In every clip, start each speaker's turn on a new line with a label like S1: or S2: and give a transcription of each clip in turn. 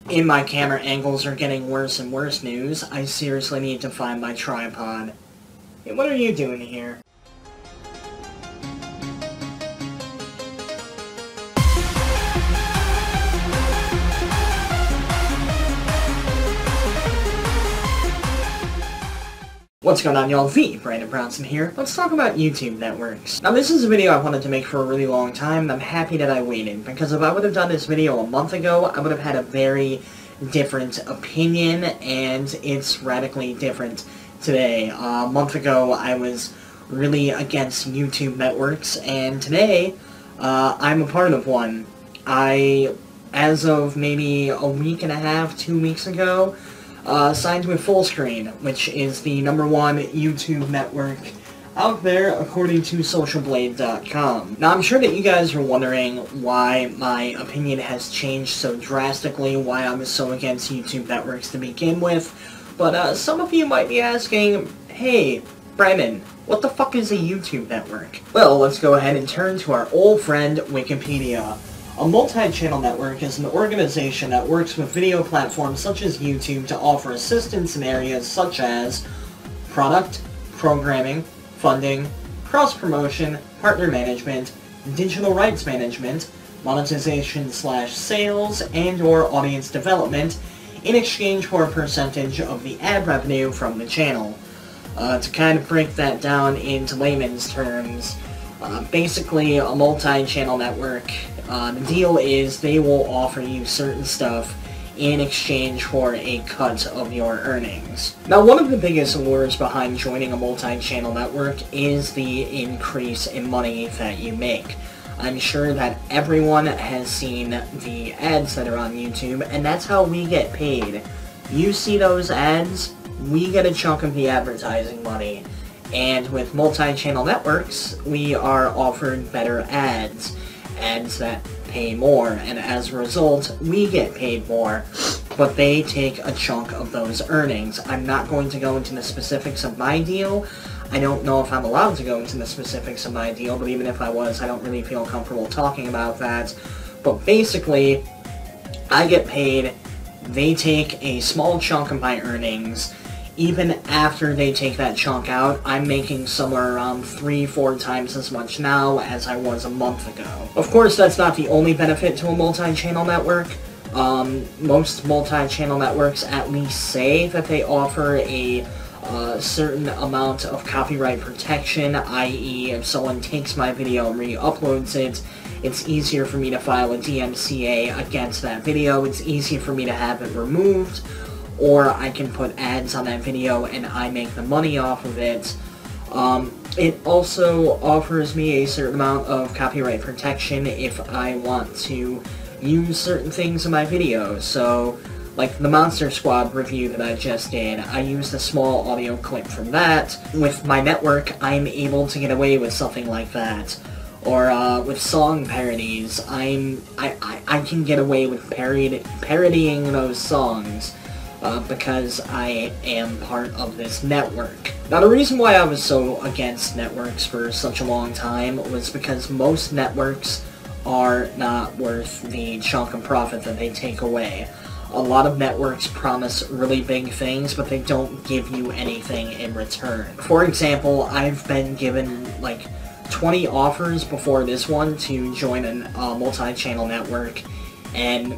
S1: And my camera angles are getting worse and worse news. I seriously need to find my tripod. Hey, what are you doing here? What's going on, y'all? THEBrandonBrownson here. Let's talk about YouTube networks. Now, this is a video I wanted to make for a really long time, and I'm happy that I waited, because if I would have done this video a month ago, I would have had a very different opinion, and it's radically different today. A month ago, I was really against YouTube networks, and today, I'm a part of one. As of maybe a week and a half, 2 weeks ago, signed with Fullscreen, which is the #1 YouTube network out there, according to socialblade.com. Now, I'm sure that you guys are wondering why my opinion has changed so drastically, why I was so against YouTube networks to begin with, but some of you might be asking, hey, Brandon, what the fuck is a YouTube network? Well, let's go ahead and turn to our old friend, Wikipedia. A multi-channel network is an organization that works with video platforms such as YouTube to offer assistance in areas such as product, programming, funding, cross-promotion, partner management, digital rights management, monetization/sales, and/or audience development in exchange for a percentage of the ad revenue from the channel. To kind of break that down into layman's terms, basically a multi-channel network, the deal is they will offer you certain stuff in exchange for a cut of your earnings. Now, one of the biggest allures behind joining a multi-channel network is the increase in money that you make. I'm sure that everyone has seen the ads that are on YouTube, and that's how we get paid. You see those ads, we get a chunk of the advertising money. And with multi-channel networks, we are offered better ads that pay more, and as a result, we get paid more, but they take a chunk of those earnings. I'm not going to go into the specifics of my deal. I don't know if I'm allowed to go into the specifics of my deal, but even if I was, I don't really feel comfortable talking about that. But basically, I get paid, they take a small chunk of my earnings. Even after they take that chunk out, I'm making somewhere around 3-4 times as much now as I was a month ago. Of course, that's not the only benefit to a multi-channel network. Most multi-channel networks at least say that they offer a certain amount of copyright protection, i.e. if someone takes my video and re-uploads it, it's easier for me to file a DMCA against that video, it's easier for me to have it removed, or I can put ads on that video and I make the money off of it. It also offers me a certain amount of copyright protection if I want to use certain things in my videos. So, like the Monster Squad review that I just did, I used a small audio clip from that. With my network, I'm able to get away with something like that. Or with song parodies, I can get away with parodying those songs. Because I am part of this network. Now, the reason why I was so against networks for such a long time was because most networks are not worth the chunk of profit that they take away. A lot of networks promise really big things, but they don't give you anything in return. For example, I've been given, like, 20 offers before this one to join a multi-channel network, and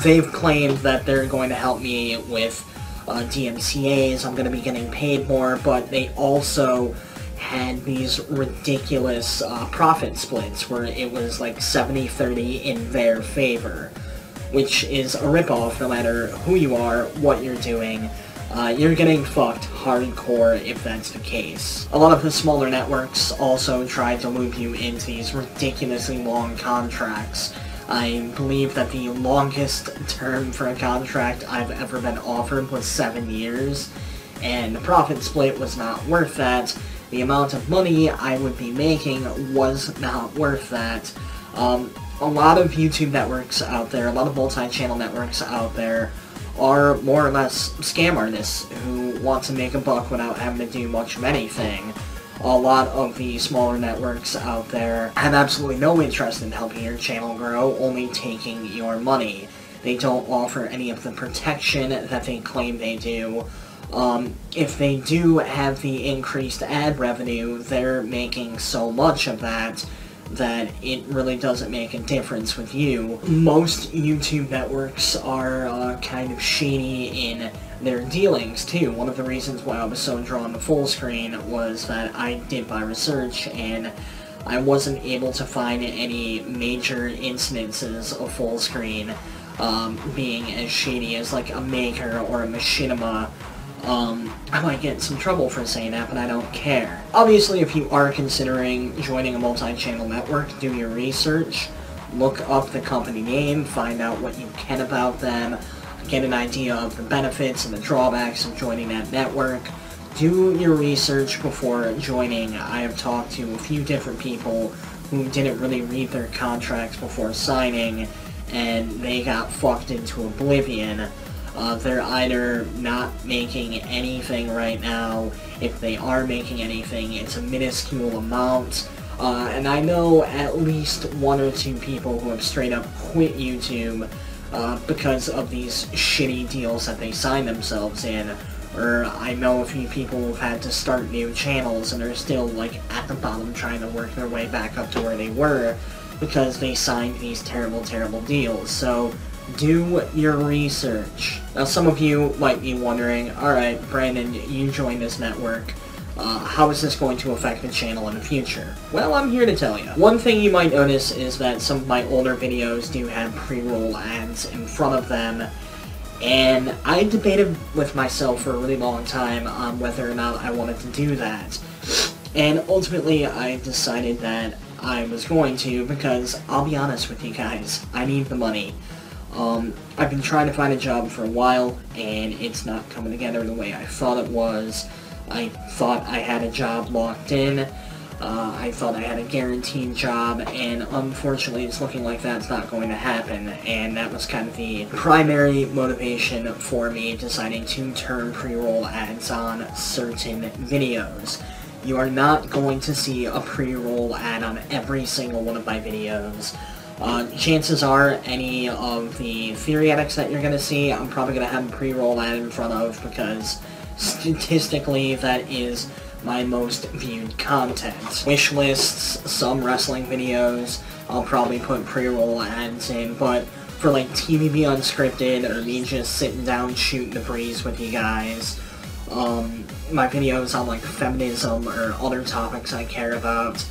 S1: they've claimed that they're going to help me with DMCAs, I'm going to be getting paid more, but they also had these ridiculous profit splits where it was like 70-30 in their favor, which is a ripoff no matter who you are, what you're doing. You're getting fucked hardcore if that's the case. A lot of the smaller networks also try to loop you into these ridiculously long contracts. I believe that the longest term for a contract I've ever been offered was 7 years, and the profit split was not worth that. The amount of money I would be making was not worth that. A lot of YouTube networks out there, a lot of multi-channel networks out there, are more or less scam artists who want to make a buck without having to do much of anything. A lot of the smaller networks out there have absolutely no interest in helping your channel grow, only taking your money. They don't offer any of the protection that they claim they do. If they do have the increased ad revenue, they're making so much of that it really doesn't make a difference with you. Most YouTube networks are kind of shady in their dealings, too. One of the reasons why I was so drawn to Fullscreen was that I did my research, and I wasn't able to find any major incidences of Fullscreen being as shady as, like, a Maker or a Machinima. I might get in some trouble for saying that, but I don't care. Obviously, if you are considering joining a multi-channel network, do your research, look up the company name, find out what you can about them, get an idea of the benefits and the drawbacks of joining that network. Do your research before joining. I have talked to a few different people who didn't really read their contracts before signing, and they got fucked into oblivion. They're either not making anything right now. If they are making anything, it's a minuscule amount. And I know at least one or two people who have straight up quit YouTube because of these shitty deals that they sign themselves in. Or I know a few people who've had to start new channels and are still, like, at the bottom trying to work their way back up to where they were because they signed these terrible, terrible deals. So, do your research. Now, some of you might be wondering, alright, Brandon, you joined this network. How is this going to affect the channel in the future? Well, I'm here to tell you. One thing you might notice is that some of my older videos do have pre-roll ads in front of them, and I debated with myself for a really long time on whether or not I wanted to do that. And ultimately, I decided that I was going to, because I'll be honest with you guys, I need the money. I've been trying to find a job for a while, and it's not coming together the way I thought it was. I thought I had a job locked in, I thought I had a guaranteed job, and unfortunately it's looking like that's not going to happen, and that was kind of the primary motivation for me deciding to turn pre-roll ads on certain videos. You are not going to see a pre-roll ad on every single one of my videos. Chances are, any of the theory edits that you're going to see, I'm probably going to have a pre-roll ad in front of, because statistically, that is my most viewed content. Wish lists, some wrestling videos, I'll probably put pre-roll ads in, but for like TBB Unscripted, or me just sitting down shooting the breeze with you guys, my videos on like feminism or other topics I care about,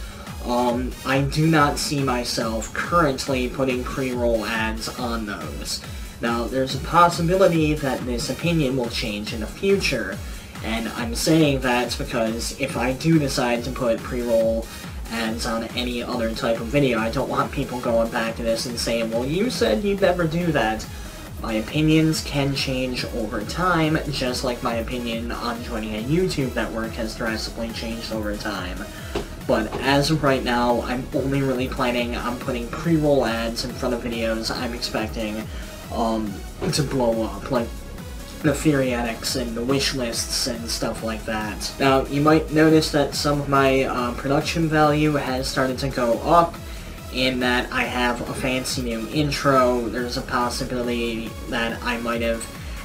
S1: I do not see myself currently putting pre-roll ads on those. Now, there's a possibility that this opinion will change in the future, and I'm saying that because if I do decide to put pre-roll ads on any other type of video, I don't want people going back to this and saying, well, you said you'd never do that. My opinions can change over time, just like my opinion on joining a YouTube network has drastically changed over time. But as of right now, I'm only really planning on putting pre-roll ads in front of videos I'm expecting to blow up, like the theory edits and the wish lists and stuff like that. Now, you might notice that some of my production value has started to go up, in that I have a fancy new intro. There's a possibility that I might have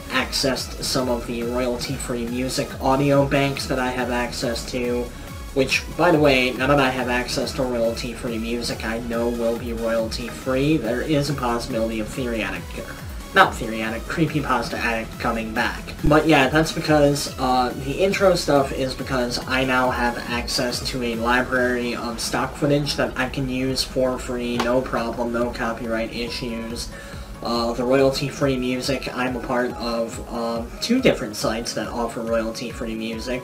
S1: accessed some of the royalty-free music audio banks that I have access to, which, by the way, now that I have access to royalty-free music I know will be royalty-free, there is a possibility of Creepypasta Addict coming back. But yeah, that's because the intro stuff is because I now have access to a library of stock footage that I can use for free, no problem, no copyright issues. The royalty-free music, I'm a part of 2 different sites that offer royalty-free music,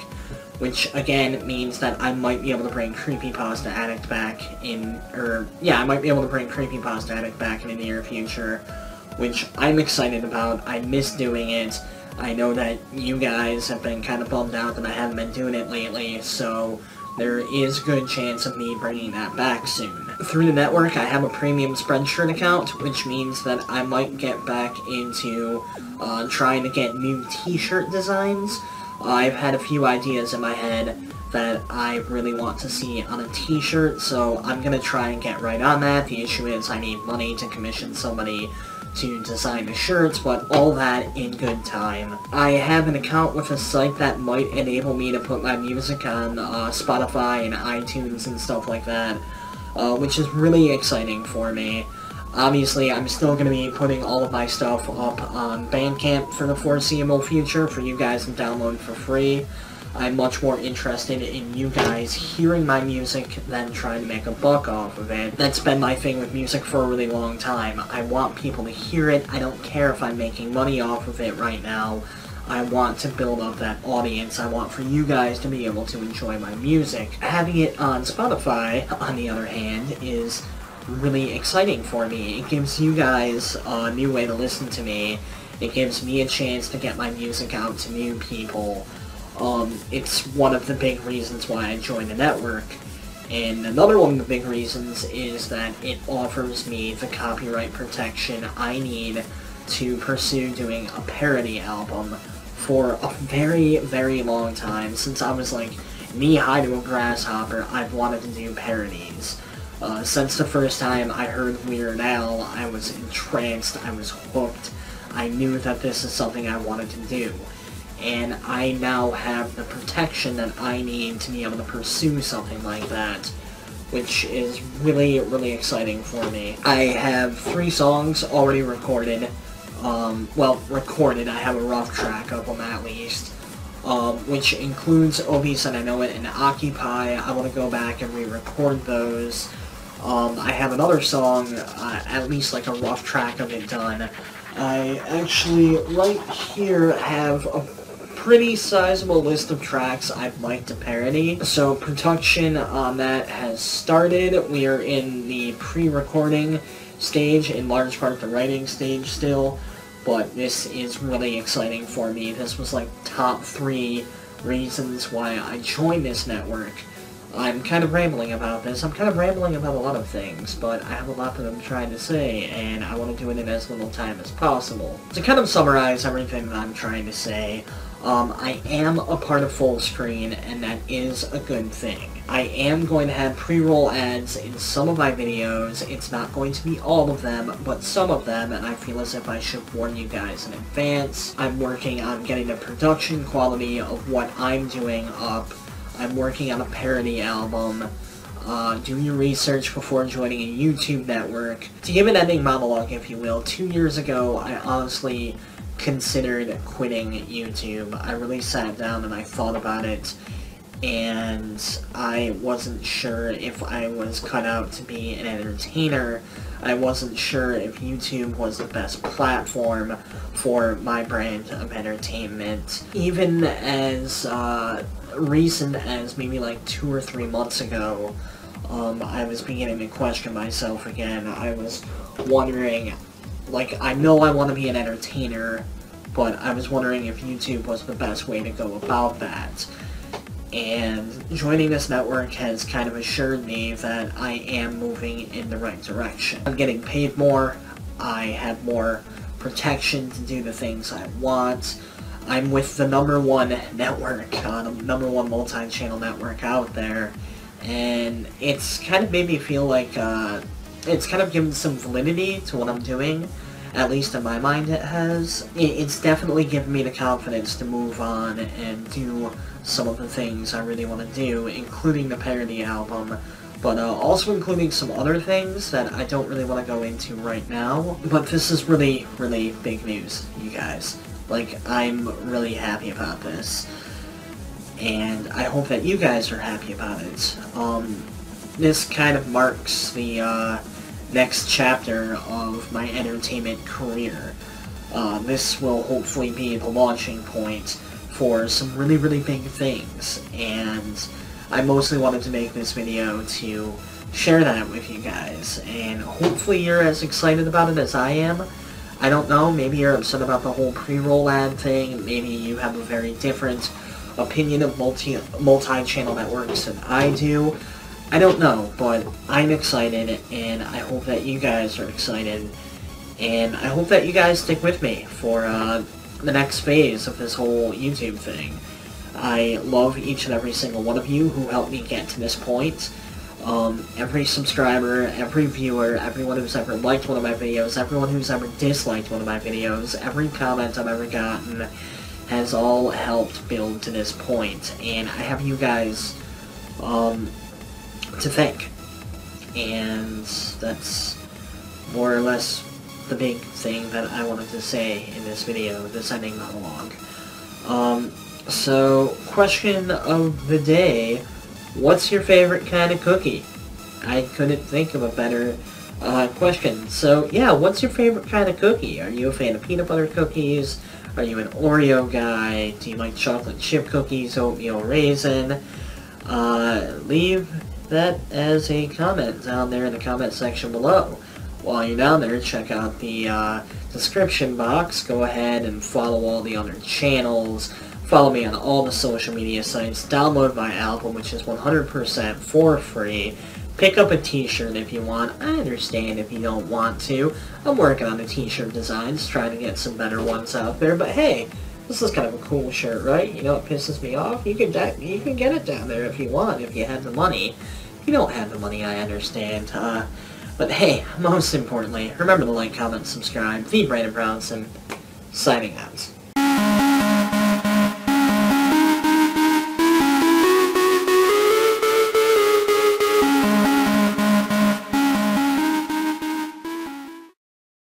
S1: which again means that I might be able to bring Creepypasta Addict back in, I might be able to bring Creepypasta Addict back in the near future, which I'm excited about. I miss doing it. I know that you guys have been kind of bummed out that I haven't been doing it lately, so there is a good chance of me bringing that back soon. Through the network, I have a premium Spreadshirt account, which means that I might get back into trying to get new t-shirt designs. I've had a few ideas in my head that I really want to see on a t-shirt, so I'm gonna try and get right on that. The issue is I need money to commission somebody to design the shirts, but all that in good time. I have an account with a site that might enable me to put my music on Spotify and iTunes and stuff like that, which is really exciting for me. Obviously, I'm still going to be putting all of my stuff up on Bandcamp for the foreseeable future for you guys to download for free. I'm much more interested in you guys hearing my music than trying to make a buck off of it. That's been my thing with music for a really long time. I want people to hear it. I don't care if I'm making money off of it right now. I want to build up that audience. I want for you guys to be able to enjoy my music. Having it on Spotify, on the other hand, is really exciting for me. It gives you guys a new way to listen to me. It gives me a chance to get my music out to new people. It's one of the big reasons why I joined the network. And another one of the big reasons is that it offers me the copyright protection I need to pursue doing a parody album for a very, very long time. Since I was like knee-high to a grasshopper, I've wanted to do parodies. Since the first time I heard Weird Al, I was entranced, I was hooked. I knew that this is something I wanted to do. And I now have the protection that I need to be able to pursue something like that, which is really, really exciting for me. I have 3 songs already recorded. Recorded, I have a rough track of them at least, which includes Obi Said I Know It and Occupy. I want to go back and re-record those. I have another song, at least like a rough track of it done. I actually, right here, have a pretty sizable list of tracks I'd like to parody. So production on that has started. We are in the pre-recording stage, in large part the writing stage still, but this is really exciting for me. This was like top 3 reasons why I joined this network. I'm kind of rambling about this. I'm kind of rambling about a lot of things, but I have a lot that I'm trying to say, and I want to do it in as little time as possible. To kind of summarize everything that I'm trying to say, I am a part of Fullscreen, and that is a good thing. I am going to have pre-roll ads in some of my videos. It's not going to be all of them, but some of them, and I feel as if I should warn you guys in advance. I'm working on getting the production quality of what I'm doing up. I'm working on a parody album. Do your research before joining a YouTube network. To give an ending monologue, if you will, 2 years ago, I honestly considered quitting YouTube. I really sat down and I thought about it, and I wasn't sure if I was cut out to be an entertainer. I wasn't sure if YouTube was the best platform for my brand of entertainment. Even as recent as maybe like 2 or 3 months ago, I was beginning to question myself again. I was wondering, like, I know I want to be an entertainer, but I was wondering if YouTube was the best way to go about that. And joining this network has kind of assured me that I am moving in the right direction. I'm getting paid more, I have more protection to do the things I want. I'm with the #1 network, the #1 multi-channel network out there, and it's kind of made me feel like, it's kind of given some validity to what I'm doing. At least in my mind it has. It's definitely given me the confidence to move on and do some of the things I really want to do, including the parody album, but also including some other things that I don't really want to go into right now. But this is really, really big news, you guys. Like, I'm really happy about this, and I hope that you guys are happy about it. This kind of marks the next chapter of my entertainment career. This will hopefully be the launching point for some really, really big things, and I mostly wanted to make this video to share that with you guys, and hopefully you're as excited about it as I am. I don't know, maybe you're upset about the whole pre-roll ad thing, maybe you have a very different opinion of multi-channel networks than I do. I don't know, but I'm excited, and I hope that you guys are excited, and I hope that you guys stick with me for the next phase of this whole YouTube thing. I love each and every single one of you who helped me get to this point. every subscriber, every viewer, everyone who's ever liked one of my videos, everyone who's ever disliked one of my videos, every comment I've ever gotten has all helped build to this point, and I have you guys to thank. And that's more or less the big thing that I wanted to say in this video, this ending monologue. So, question of the day, what's your favorite kind of cookie? I couldn't think of a better question. So, yeah, what's your favorite kind of cookie? Are you a fan of peanut butter cookies? Are you an Oreo guy? Do you like chocolate chip cookies, oatmeal raisin? Leave that as a comment down there in the comment section below. While you're down there, check out the description box. Go ahead and follow all the other channels. Follow me on all the social media sites. Download my album, which is 100% for free. Pick up a t-shirt if you want. I understand if you don't want to. I'm working on the t-shirt designs, trying to get some better ones out there. But hey, this is kind of a cool shirt, right? You know what pisses me off? You can get it down there if you want, if you have the money. If you don't have the money, I understand. But hey, most importantly, remember to like, comment, subscribe. TheBrandonBrownson, signing out.